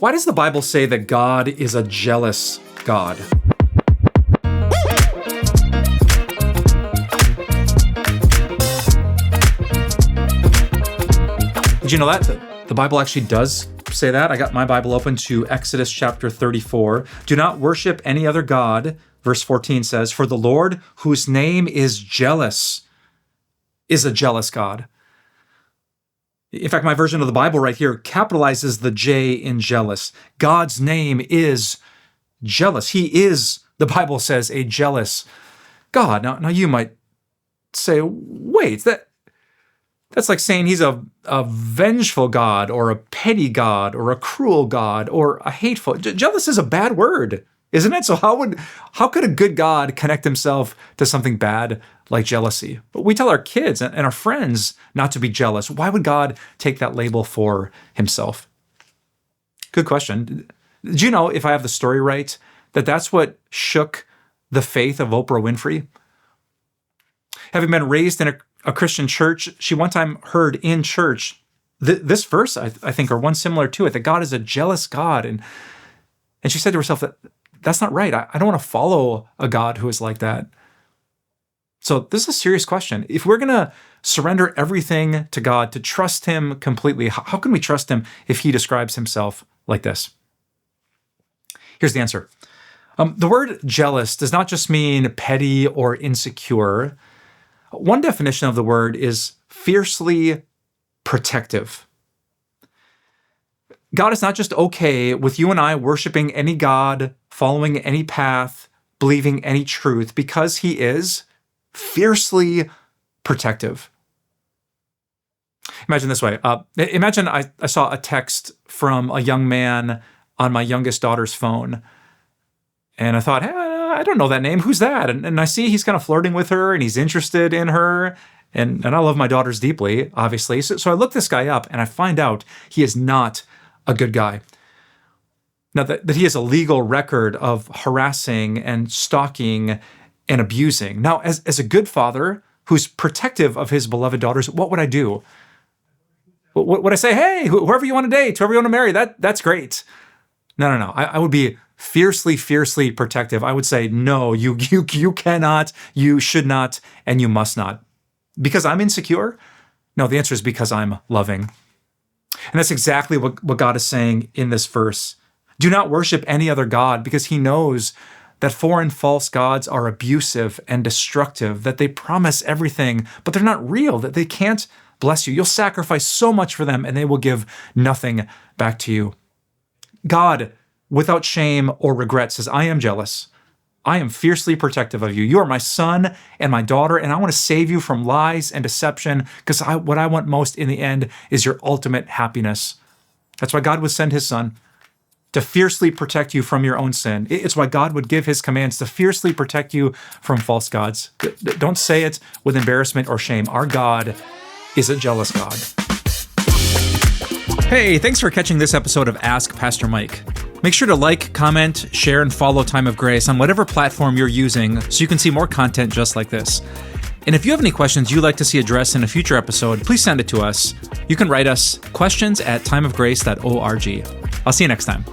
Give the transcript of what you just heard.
Why does the Bible say that God is a jealous God? Did you know that? The Bible actually does say that. I got my Bible open to Exodus chapter 34. Do not worship any other God, verse 14 says, for the Lord, whose name is jealous, is a jealous God. In fact, my version of the Bible right here capitalizes the J in jealous. God's name is jealous. He is, the Bible says, a jealous God. Now you might say, wait, that's like saying he's a vengeful God or a petty God or a cruel God or a hateful. Jealous is a bad word, isn't it? So how could a good God connect himself to something bad like jealousy? But we tell our kids and our friends not to be jealous. Why would God take that label for himself? Good question. Do you know, if I have the story right, that's what shook the faith of Oprah Winfrey? Having been raised in a Christian church, she one time heard in church this verse, I think, or one similar to it, that God is a jealous God. And she said to herself that's not right. I don't want to follow a God who is like that. So this is a serious question. If we're going to surrender everything to God, to trust him completely, how can we trust him if he describes himself like this? Here's the answer. The word jealous does not just mean petty or insecure. One definition of the word is fiercely protective. God is not just okay with you and I worshiping any God, following any path, believing any truth, because he is fiercely protective. Imagine this way. Imagine I saw a text from a young man on my youngest daughter's phone, and I thought, hey, I don't know that name. Who's that? And I see he's kind of flirting with her, and he's interested in her, and I love my daughters deeply, obviously. So I look this guy up, and I find out he is not a good guy. Now, that he has a legal record of harassing and stalking and abusing. Now, as a good father who's protective of his beloved daughters, what would I do? Would I say, hey, whoever you want to date, whoever you want to marry, that's great? No. I would be fiercely protective. I would say, no, you cannot, you should not, and you must not. Because I'm insecure? No, the answer is because I'm loving. And that's exactly what God is saying in this verse. Do not worship any other God, because he knows that foreign false gods are abusive and destructive, that they promise everything, but they're not real, that they can't bless you. You'll sacrifice so much for them, and they will give nothing back to you. God, without shame or regret, says, I am jealous. I am fiercely protective of you. You are my son and my daughter, and I want to save you from lies and deception, because what I want most in the end is your ultimate happiness. That's why God would send his son, to fiercely protect you from your own sin. It's why God would give his commands to fiercely protect you from false gods. Don't say it with embarrassment or shame. Our God is a jealous God. Hey, thanks for catching this episode of Ask Pastor Mike. Make sure to like, comment, share, and follow Time of Grace on whatever platform you're using so you can see more content just like this. And if you have any questions you'd like to see addressed in a future episode, please send it to us. You can write us questions@timeofgrace.org. I'll see you next time.